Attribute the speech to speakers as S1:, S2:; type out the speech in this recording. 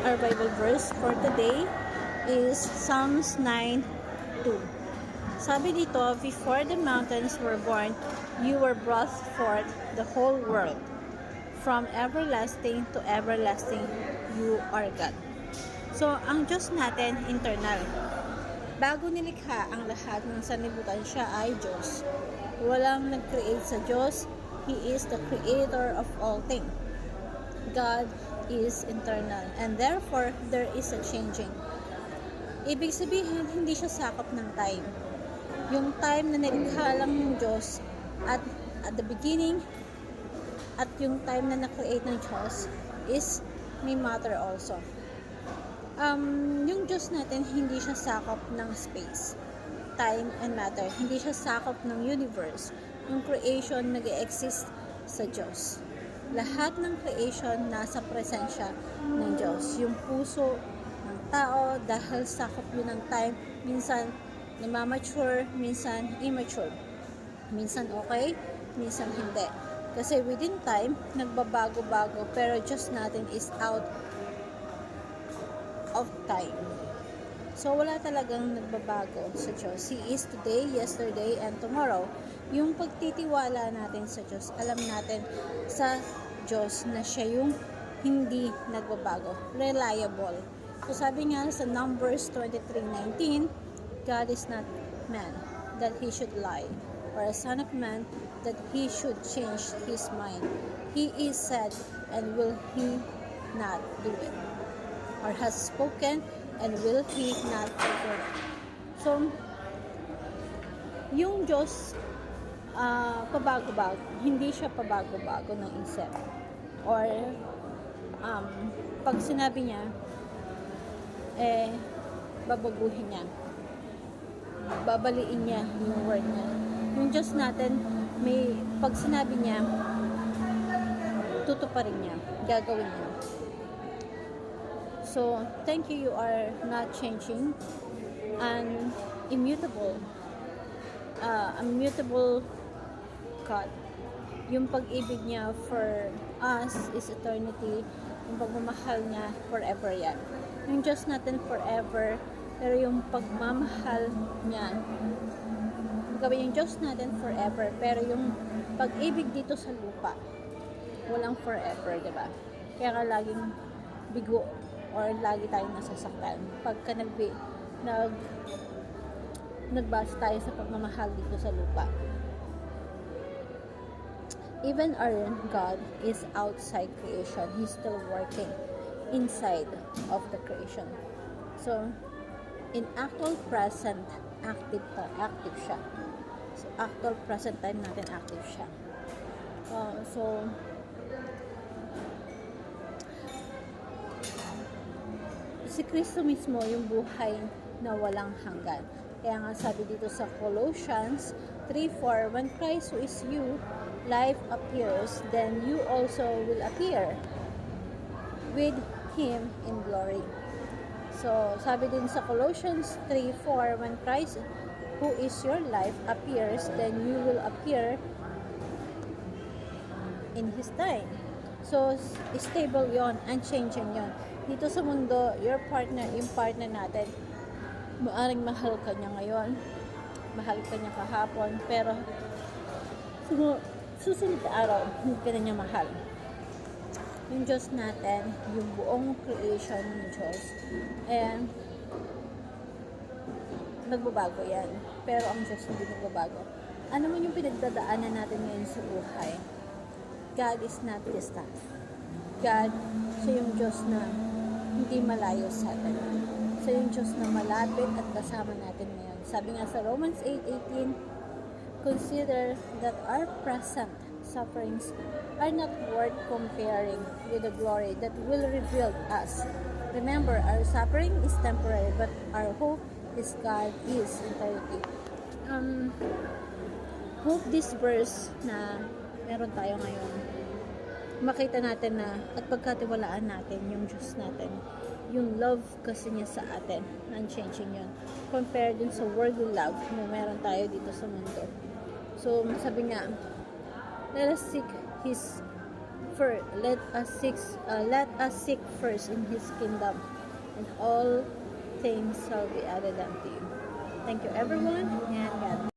S1: Our Bible verse for today is Psalms 9:2. Sabi dito, before the mountains were born, you were brought forth the whole world. From everlasting to everlasting, you are God. So, ang Diyos natin, internal. Bago nilikha ang lahat ng sanlibutan, siya ay Diyos. Walang nag-create sa Diyos. He is the creator of all things. God is internal and therefore there is a changing. Ibig sabihin, hindi siya sakop ng time. Yung time na nilikha lang ng Diyos at the beginning at yung time na na-create ng Diyos is may matter also. Yung Diyos natin, hindi siya sakop ng space, time, and matter. Hindi siya sakop ng universe. Yung creation nag-exist sa Diyos. Lahat ng creation nasa presensya ng Diyos. Yung puso ng tao, dahil sakop yun ng time, minsan namamature, minsan immature. Minsan okay, minsan hindi. Kasi within time, nagbabago-bago, pero Diyos natin is out of time. So, wala talagang nagbabago sa Diyos. He is today, yesterday, and tomorrow. Yung pagtitiwala natin sa Diyos, alam natin sa Diyos na siya yung hindi nagbabago. Reliable. So, sabi nga sa Numbers 23:19, God is not man, that he should lie, or a son of man, that he should change his mind. He is said, and will he not do it? Or has spoken, and will he not fulfill it? So, yung Diyos, pabago-bago, hindi siya pabago-bago ng isip. Or, pag sinabi niya, babaguhin niya. Babaliin niya yung word niya. Yung Diyos natin, pag sinabi niya, tutuparin niya, gagawin niya. So, thank you are not changing. And immutable. Immutable God. Yung pag-ibig niya for us is eternity. Yung pagmamahal niya, forever yan. Yung Diyos natin forever, pero yung pagmamahal niya, gawin yung Diyos natin forever, pero yung pag-ibig dito sa lupa, walang forever, diba? Kaya nga laging bigo or lagi tayong nasasaktan pagka nagbase tayo sa pagmamahal dito sa lupa. Even our God is outside creation. He's still working inside of the creation. So, in actual present, active siya. So, actual present time natin, active siya. So, si Kristo mismo yung buhay na walang hanggan. Kaya nga sabi dito sa Colossians 3:4, when Christ who is you, life appears, then you also will appear with Him in glory. So, sabi din sa Colossians 3:4, when Christ who is your life appears, then you will appear in His time. So, stable yon, unchanging yon. Dito sa mundo, yung partner natin, maaring mahal ka niya ngayon, mahal ka niya kahapon, pero susunod na araw, hindi ka na niya mahal. Yung Diyos natin, yung buong creation ng Diyos, and nagbabago yan. Pero ang Diyos hindi nagbabago. Ano man yung pinagdadaanan natin ngayon sa buhay, God is not distant. God, siya yung Diyos na hindi malayo sa atin. Siya yung Diyos na malapit at kasama natin ngayon. Sabi nga sa Romans 8:18, consider that our present sufferings are not worth comparing with the glory that will reveal us. Remember, our suffering is temporary, but our hope is God is eternity. Hope this verse na meron tayo ngayon, makita natin na at pagkatiwalaan natin yung Diyos natin, yung love kasi niya sa atin, unchanging yun, compared dun sa worldly love na meron tayo dito sa mundo. So, sabi nga, let us seek His let us seek first in His kingdom, and all things shall be added unto you. Thank you, everyone, and God bless.